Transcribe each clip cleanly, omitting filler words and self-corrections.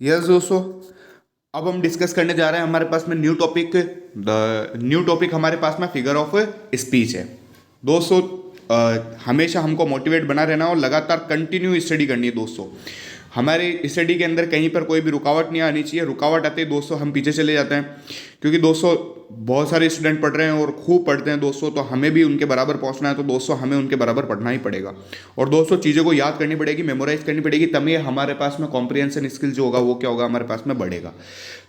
Yes दोस्तों, अब हम डिस्कस करने जा रहे हैं हमारे पास में new topic. The new topic हमारे पास में फिगर ऑफ स्पीच है। दोस्तों, हमेशा हमको मोटिवेट बना रहना और लगातार कंटिन्यू स्टडी करनी है दोस्तों। हमारे स्टडी के अंदर कहीं पर कोई भी रुकावट नहीं आनी चाहिए। रुकावट आते ही दोस्तों हम पीछे चले जाते हैं, क्योंकि दोस्तों बहुत सारे स्टूडेंट पढ़ रहे हैं और खूब पढ़ते हैं दोस्तों, तो हमें भी उनके बराबर पहुंचना है, तो दोस्तों हमें उनके बराबर पढ़ना ही पड़ेगा। और दोस्तों चीज़ों को याद करनी पड़ेगी, मेमोराइज करनी पड़ेगी, तभी हमारे पास में कॉम्प्रिहेंशन स्किल जो होगा वो क्या होगा, हमारे पास में बढ़ेगा।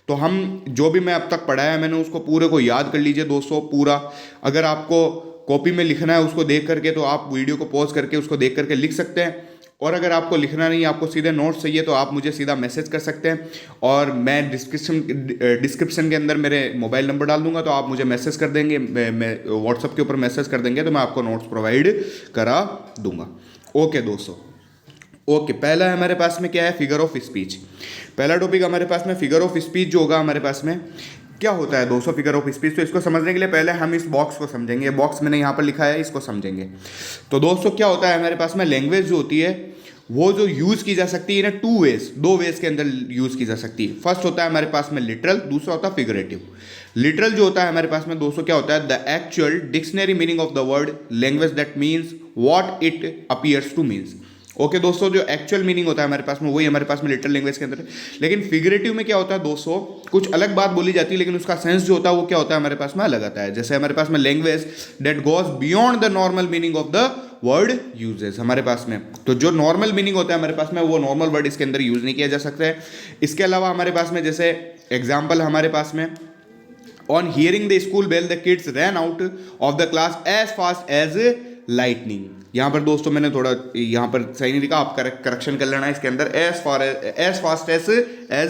तो हम जो भी मैं अब तक पढ़ाया है मैंने उसको पूरे को याद कर लीजिए दोस्तों पूरा। अगर आपको कॉपी में लिखना है उसको देख करके, तो आप वीडियो को पॉज करके उसको देख करके लिख सकते हैं। और अगर आपको लिखना नहीं, आपको सीधे नोट्स चाहिए, तो आप मुझे सीधा मैसेज कर सकते हैं और मैं डिस्क्रिप्शन के अंदर मेरे मोबाइल नंबर डाल दूंगा, तो आप मुझे मैसेज कर देंगे, मैं व्हाट्सअप के ऊपर मैसेज कर देंगे, तो मैं आपको नोट्स प्रोवाइड करा दूंगा। ओके दोस्तों, ओके पहला हमारे पास में क्या है, फिगर ऑफ स्पीच। पहला टॉपिक हमारे पास में फिगर ऑफ स्पीच जो होगा हमारे पास में क्या होता है दोस्तों, फिगर ऑफ स्पीच। तो इसको समझने के लिए पहले हम इस बॉक्स को समझेंगे। बॉक्स मैंने यहाँ पर लिखा है, इसको समझेंगे। तो दोस्तों क्या होता है हमारे पास में, लैंग्वेज जो होती है वो जो यूज़ की जा सकती है ना, टू वेज, दो वेज के अंदर यूज़ की जा सकती है। फर्स्ट होता है हमारे पास में लिटरल, दूसरा होता है फिगरेटिव। लिटरल जो होता है हमारे पास में दोस्तों क्या होता है, the actual dictionary meaning of the word language that means what it appears two means. Okay दोस्तों, जो एक्चुअल मीनिंग होता है हमारे पास में वही हमारे पास में लिटरल लैंग्वेज के अंदर है। लेकिन फिगरेटिव में क्या होता है दोस्तों, कुछ अलग बात बोली जाती है, लेकिन उसका सेंस जो होता है वो क्या होता है हमारे पास में अलग आता है। जैसे हमारे पास में language that goes beyond the normal meaning of the word uses हमारे पास में। तो जो नॉर्मल मीनिंग होता है हमारे पास में वो नॉर्मल वर्ड इसके अंदर यूज नहीं किया जा सकता है। इसके अलावा हमारे पास में जैसे एग्जाम्पल हमारे पास में, on hearing the school bell the kids ran out of the class as fast as lightning. यहाँ पर दोस्तों मैंने थोड़ा यहाँ पर सही नहीं लिखा, आप करेक्शन कर लेना है इसके अंदर, as fast as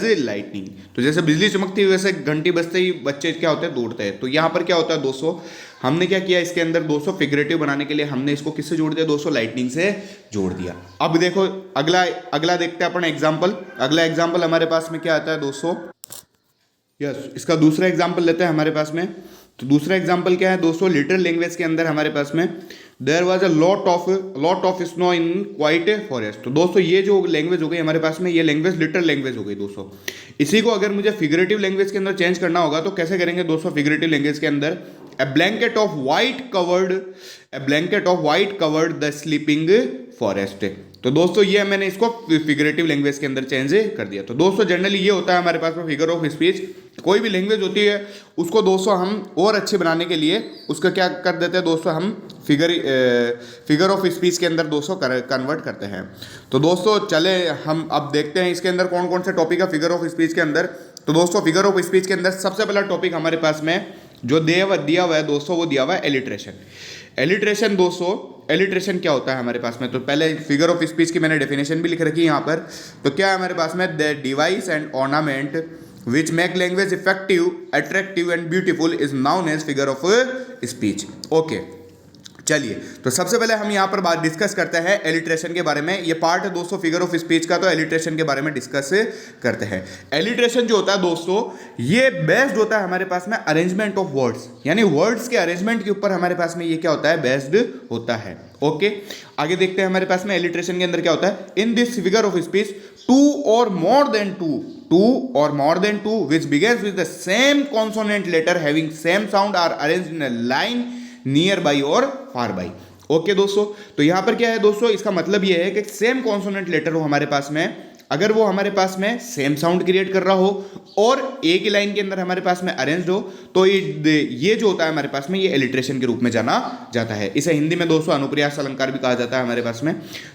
a lightning. तो जैसे बिजली चमकती है वैसे घंटी बजते ही बच्चे क्या होते हैं, दौड़ते हैं। तो यहाँ पर क्या होता है दोस्तों, हमने क्या किया इसके अंदर दोस्तों, फिगरेटिव बनाने के लिए हमने इसको किससे जोड़ दिया दोस्तों, लाइटनिंग से जोड़ दिया। अब देखो अगला अगला देखते हैं अपन एग्जाम्पल। अगला एग्जाम्पल हमारे पास में क्या आता है दोस्तों, यस इसका दूसरा एग्जाम्पल लेते हैं हमारे पास में। तो दूसरा एग्जाम्पल क्या है दोस्तों, लिटरल लैंग्वेज के अंदर हमारे पास में there was a lot of snow in quite a forest. तो दोस्तों ये जो लैंग्वेज हो गई हमारे पास में, ये लैंग्वेज लिटरल लैंग्वेज हो गई दोस्तों। इसी को अगर मुझे फिगरेटिव लैंग्वेज के अंदर चेंज करना होगा तो कैसे करेंगे दोस्तों, फिगरेटिव लैंग्वेज के अंदर a blanket of white covered the sleeping forest. तो दोस्तों ये मैंने इसको फिगरेटिव लैंग्वेज के अंदर चेंज कर दिया। तो दोस्तों जनरली ये होता है हमारे पास में फिगर ऑफ स्पीच। कोई भी लैंग्वेज होती है उसको दोस्तों हम और अच्छे बनाने के लिए उसका क्या कर देते हैं दोस्तों, हम फिगर ऑफ स्पीच के अंदर दोस्तों कन्वर्ट करते हैं। तो दोस्तों चले हम अब देखते हैं इसके अंदर कौन कौन से टॉपिक है फिगर ऑफ स्पीच के अंदर। तो दोस्तों फिगर ऑफ स्पीच के अंदर सबसे पहला टॉपिक हमारे पास में जो दिया हुआ है दोस्तों, वो दिया हुआ है एलिट्रेशन। एलिट्रेशन दोस्तों, एलिट्रेशन क्या होता है हमारे पास में, तो पहले फिगर ऑफ स्पीच की मैंने डेफिनेशन भी लिख रखी है यहाँ पर। तो क्या है हमारे पास में, the device and ornament which make language effective, attractive and beautiful is known as figure of speech. Okay चलिए, तो सबसे पहले हम यहाँ पर बात डिस्कस करते हैं एलिट्रेशन के बारे में। ये पार्ट है दोस्तों फिगर ऑफ स्पीच का, तो एलिट्रेशन के बारे में डिस्कस करते हैं। एलिट्रेशन जो होता है दोस्तों, ये बेस्ड होता है हमारे पास में अरेंजमेंट ऑफ वर्ड्स, यानी वर्ड्स के अरेंजमेंट के ऊपर हमारे पास में ये क्या होता है, बेस्ड होता है। ओके आगे देखते हैं हमारे पास में एलिट्रेशन के अंदर क्या होता है। In this figure of speech two और more than two which begins with the same consonant letter having same sound are arranged in a line near by और फार बाई। ओके दोस्तों, तो यहां पर क्या है दोस्तों, इसका मतलब यह है कि सेम कॉन्सोनेंट लेटर हो हमारे पास में, अगर वो हमारे पास में सेम साउंड क्रिएट कर रहा हो और एक ही लाइन के अंदर हमारे पास में अरेंज्ड हो, तो ये जो होता है हमारे पास में, ये एलिट्रेशन के रूप में जाना जाता है। इसे हिंदी में दोस्तों अनुप्रास अलंकार भी कहा जाता है हमारे पास में,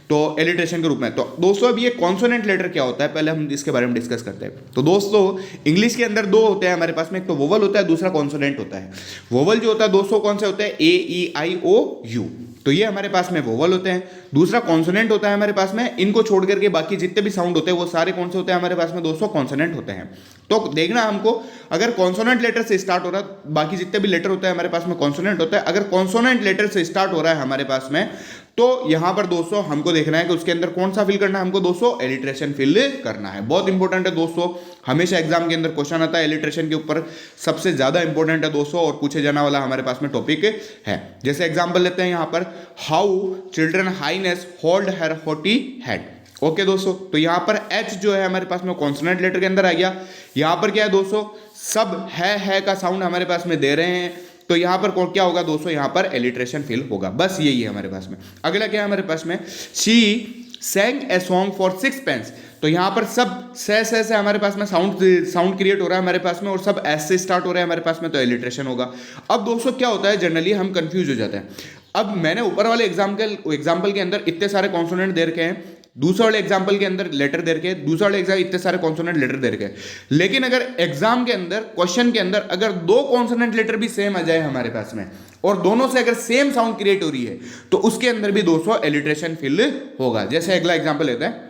तो एलिट्रेशन के रूप में। तो दोस्तों अब ये कॉन्सोनेंट लेटर क्या होता है, पहले हम इसके बारे में डिस्कस करते हैं। तो दोस्तों इंग्लिश के अंदर दो होते हैं हमारे पास में, एक तो वोवल होता है, दूसरा कॉन्सोनेंट होता है। वोवल जो होता है दोस्तों कौन से होते हैं, ए ई आई ओ यू, तो ये हमारे पास में वोवल होते हैं। दूसरा कॉन्सोनेंट होता है हमारे पास में, इनको छोड़ करके बाकी जितने भी साउंड होते हैं वो सारे कौन से होते हैं हमारे पास में दोस्तों, कॉन्सोनेंट होते हैं। तो देखना हमको, अगर कॉन्सोनेंट लेटर से स्टार्ट हो रहा है, बाकी जितने भी लेटर होते हैं हमारे पास में कॉन्सोनेंट होता है। अगर कॉन्सोनेंट लेटर से स्टार्ट हो रहा है हमारे पास में, तो यहां पर दोस्तों हमको देखना है कि उसके अंदर कौन सा फिल करना है, हमको दोस्तों एलिट्रेशन फिल करना है। बहुत इंपॉर्टेंट है दोस्तों, हमेशा एग्जाम के अंदर क्वेश्चन आता है एलिट्रेशन के ऊपर, सबसे ज्यादा इंपॉर्टेंट है दोस्तों और पूछे जाने वाला हमारे पास में टॉपिक है। जैसे एग्जाम्पल लेते हैं यहां पर, how children highness hold her haughty head. Okay दोस्तों, तो यहाँ पर एच जो है हमारे पास में कॉन्सोनेंट लेटर के अंदर आ गया। यहाँ पर क्या है दोस्तों, सब है का साउंड हमारे पास में दे रहे हैं, तो यहाँ पर क्या होगा दोस्तों, यहाँ पर एलिट्रेशन फील होगा। बस यही है हमारे पास में। अगला क्या है हमारे पास में, she sang a song for 6 pence। तो यहाँ पर सब से हमारे पास में साउंड क्रिएट हो रहा है हमारे पास में, और सब एस से स्टार्ट हो रहा है हमारे पास में, तो एलिट्रेशन होगा। अब दोस्तों क्या होता है, जनरली हम कंफ्यूज हो जाते हैं। अब मैंने ऊपर वाले एग्जाम्पल के अंदर इतने सारे कॉन्सोनेंट दे रखे हैं, दूसरे वाले एग्जाम्पल के अंदर लेटर दे रखे, दूसरा वाले एग्जाम इतने सारे कॉन्सोनेंट लेटर दे रखे। लेकिन अगर एग्जाम के अंदर, क्वेश्चन के अंदर अगर दो कॉन्सोनेंट लेटर भी सेम आ जाए हमारे पास में, और दोनों से अगर सेम साउंड क्रिएट हो रही है, तो उसके अंदर भी दोस्तों एलिट्रेशन फील होगा। जैसे अगला एग्जाम्पल लेते हैं,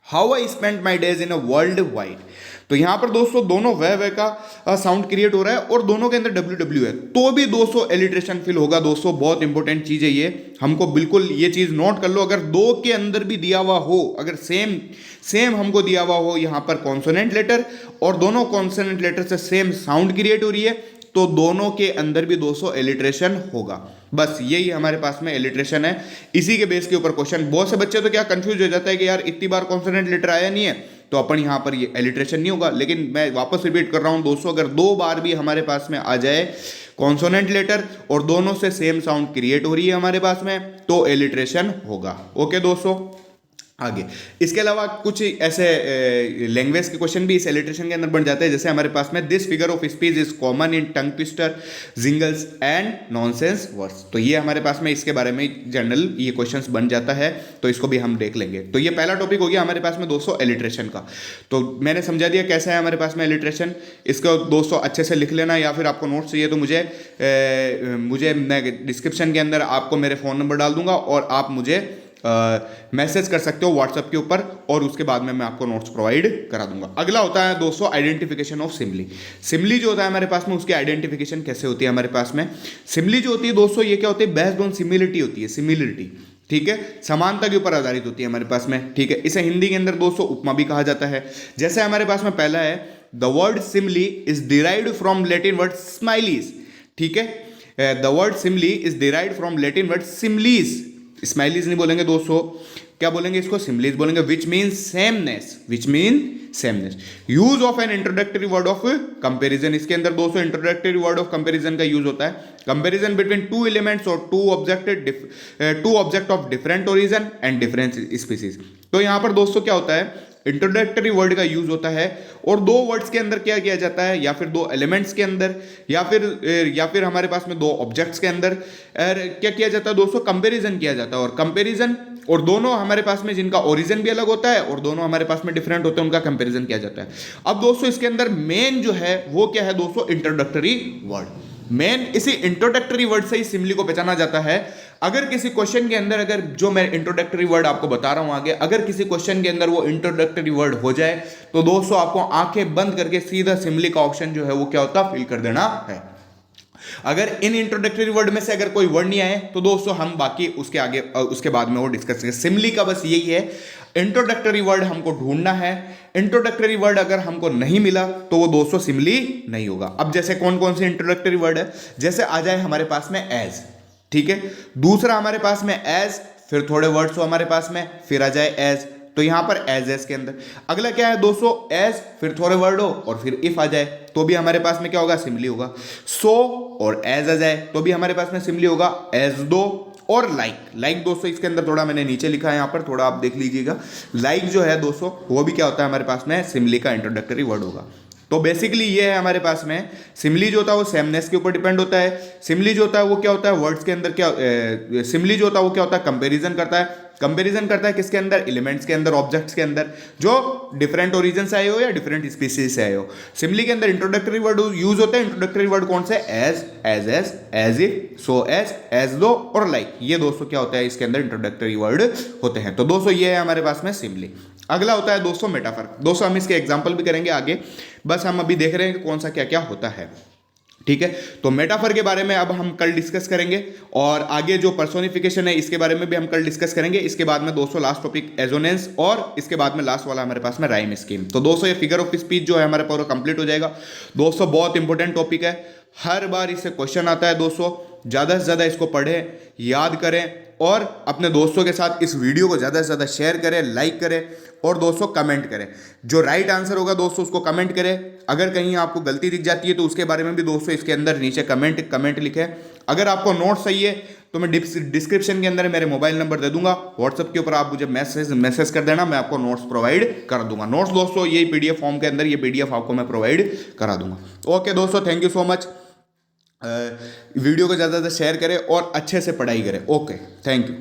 how I spend my days in a world wide. तो यहां पर दोस्तों दोनों वह का साउंड क्रिएट हो रहा है, और दोनों के अंदर डब्ल्यू है, तो भी दोस्तों एलिट्रेशन फील होगा। दोस्तों बहुत इंपॉर्टेंट चीज है ये, हमको बिल्कुल ये चीज नोट कर लो। अगर दो के अंदर भी दिया हुआ हो, अगर सेम हमको दिया हुआ हो यहां पर कॉन्सोनेंट लेटर, और दोनों कॉन्सोनेंट लेटर से सेम साउंड क्रिएट हो रही है, तो दोनों के अंदर भी दोस्तों एलिट्रेशन होगा। बस यही हमारे पास में एलिट्रेशन है। इसी के बेस के ऊपर क्वेश्चन, बहुत से बच्चे तो क्या कंफ्यूज हो जाता है कि यार इतनी बार कॉन्सोनेंट लेटर आया नहीं है, तो अपन यहाँ पर ये एलिट्रेशन नहीं होगा। लेकिन मैं वापस रिपीट कर रहा हूँ दोस्तों, अगर दो बार भी हमारे पास में आ जाए कॉन्सोनेंट लेटर, और दोनों से सेम साउंड क्रिएट हो रही है हमारे पास में, तो एलिट्रेशन होगा। ओके दोस्तों, आगे इसके अलावा कुछ ऐसे लैंग्वेज के क्वेश्चन भी इस एलिट्रेशन के अंदर बन जाते हैं। जैसे हमारे पास में this figure of speech is common in tongue twister, jingles and nonsense words. तो ये हमारे पास में इसके बारे में जनरल ये क्वेश्चंस बन जाता है, तो इसको भी हम देख लेंगे। तो ये पहला टॉपिक हो गया हमारे पास में दोस्तों एलिट्रेशन का। तो मैंने समझा दिया कैसा है हमारे पास में एलिट्रेशन। इसको दोस्तों अच्छे से लिख लेना, या फिर आपको नोट्स चाहिए तो मुझे मैं डिस्क्रिप्शन के अंदर आपको मेरे फ़ोन नंबर डाल दूंगा, और आप मुझे मैसेज कर सकते हो व्हाट्सएप के ऊपर, और उसके बाद में मैं आपको नोट्स प्रोवाइड करा दूंगा। अगला होता है दोस्तों आइडेंटिफिकेशन ऑफ सिमिली। सिमिली जो होता है हमारे पास में, उसकी आइडेंटिफिकेशन कैसे होती है हमारे पास में। सिमिली जो होती है दोस्तों, ये क्या होती है, बेस्ड ऑन सिमिलिटी होती है, सिमिलरिटी, ठीक है, समानता के ऊपर आधारित होती है हमारे पास में, ठीक है। इसे हिंदी के अंदर दोस्तों उपमा भी कहा जाता है। जैसे हमारे पास में पहला है, the word simile is derived from Latin word smilies, ठीक है। The word simile is derived from Latin word similes, smilies नहीं बोलेंगे दोस्तों, क्या बोलेंगे इसको, सिमलीज बोलेंगे, which mean sameness, which mean sameness. Use of an introductory word of comparison, इसके अंदर दोस्तों इंट्रोडक्टरी वर्ड ऑफ कंपैरिजन का यूज होता है। कंपैरिजन बिटवीन टू एलिमेंट्स और two object of different origin and different species. तो यहां पर दोस्तों क्या होता है, इंट्रोडक्टरी वर्ड का यूज होता है, और दो वर्ड्स के अंदर क्या किया जाता है, या फिर दो एलिमेंट्स के अंदर, या फिर हमारे पास में दो ऑब्जेक्ट्स के अंदर क्या किया जाता है दोस्तों, कंपैरिजन किया जाता है। और कंपैरिजन, और दोनों हमारे पास में जिनका ओरिजिन भी अलग होता है, और दोनों हमारे पास में डिफरेंट होते हैं, उनका कंपैरिजन किया जाता है। अब दोस्तों इसके अंदर मेन जो है वो क्या है दोस्तों, इंट्रोडक्टरी वर्ड। मेन इसी इंट्रोडक्टरी वर्ड से ही सिमिली को पहचाना जाता है। अगर किसी क्वेश्चन के अंदर, अगर जो मैं इंट्रोडक्टरी वर्ड आपको बता रहा हूं आगे, अगर किसी क्वेश्चन के अंदर वो इंट्रोडक्टरी वर्ड हो जाए, तो दोस्तों आपको आंखें बंद करके सीधा सिमिली का ऑप्शन जो है वो क्या होता है, फिल कर देना है। अगर इन इंट्रोडक्टरी वर्ड में से अगर कोई वर्ड नहीं आए, तो दोस्तों हम बाकी उसके आगे उसके बाद में वो डिस्कस करेंगे। सिमिली का बस यही है, इंट्रोडक्टरी वर्ड हमको ढूंढना है। इंट्रोडक्टरी वर्ड अगर हमको नहीं मिला, तो वो दोस्तों सिमिली नहीं होगा। अब जैसे कौन कौन से इंट्रोडक्टरी वर्ड है, जैसे आ जाए हमारे पास में एज, ठीक है। दूसरा हमारे पास में एज, फिर थोड़े वर्ड्स हो हमारे पास में, फिर आ जाए एज, तो यहां पर एज के अंदर अगला क्या है दोस्तों, एज, फिर थोड़े वर्ड हो, और फिर इफ आ जाए, तो भी हमारे पास में क्या होगा, सिमिली होगा। सो और एज आ जाए, तो भी हमारे पास में सिमिली होगा। एज दो और लाइक दोस्तों इसके अंदर थोड़ा मैंने नीचे लिखा है, यहां पर थोड़ा आप देख लीजिएगा। लाइक जो है दोस्तों, वो भी क्या होता है हमारे पास में, सिमिली का इंट्रोडक्टरी वर्ड होगा। तो बेसिकली ये है हमारे पास में, सिमिली जो होता है वो सेमनेस के ऊपर डिपेंड होता है। सिमिली जो होता है वो क्या होता है, वर्ड्स के अंदर क्या, सिमिली जो होता है वो क्या होता है, कंपैरिजन करता है। कंपैरिजन करता है किसके अंदर, एलिमेंट्स के अंदर, ऑब्जेक्ट्स के अंदर, जो डिफरेंट ओरिजिन से आए हो या डिफरेंट स्पीसीज से आए हो। सिमिली के अंदर इंट्रोडक्टरी वर्ड यूज होते हैं। इंट्रोडक्टरी वर्ड कौन से, एज इफ, सो एज दो और लाइक, ये दोस्तों क्या होता है, इसके अंदर इंट्रोडक्टरी वर्ड होते हैं। तो दोस्तों ये है हमारे पास में सिमिली। अगला होता है दोस्तों मेटाफर। दोस्तों हम इसके एग्जाम्पल भी करेंगे आगे, बस हम अभी देख रहे हैं कि कौन सा क्या क्या होता है, ठीक है। तो मेटाफर के बारे में अब हम कल डिस्कस करेंगे, और आगे जो पर्सोनिफिकेशन है इसके बारे में भी हम कल डिस्कस करेंगे। इसके बाद में दोस्तों लास्ट टॉपिक एजोनेंस, और इसके बाद में लास्ट वाला हमारे पास में राइम स्कीम। तो दोस्तों ये फिगर ऑफ स्पीच जो है हमारा पूरा कंप्लीट हो जाएगा। दोस्तों बहुत इंपॉर्टेंट टॉपिक है, हर बार इससे क्वेश्चन आता है दोस्तों। ज़्यादा से ज़्यादा इसको पढ़ें, याद करें, और अपने दोस्तों के साथ इस वीडियो को ज़्यादा से ज़्यादा शेयर करें, लाइक करें और दोस्तों कमेंट करें। जो राइट आंसर होगा दोस्तों उसको कमेंट करें। अगर कहीं आपको गलती दिख जाती है तो उसके बारे में भी दोस्तों इसके अंदर नीचे कमेंट लिखें। अगर आपको नोट्स चाहिए तो मैं डिस्क्रिप्शन के अंदर मेरे मोबाइल नंबर दे दूंगा, व्हाट्सएप के ऊपर आप मुझे मैसेज कर देना, मैं आपको नोट्स प्रोवाइड कर दूंगा। नोट्स दोस्तों यही पीडीएफ फॉर्म के अंदर, ये पीडीएफ आपको मैं प्रोवाइड करा दूंगा। ओके दोस्तों, thank you so much. Video को ज़्यादा से ज़्यादा शेयर करें और अच्छे से पढ़ाई करें। Okay, thank you.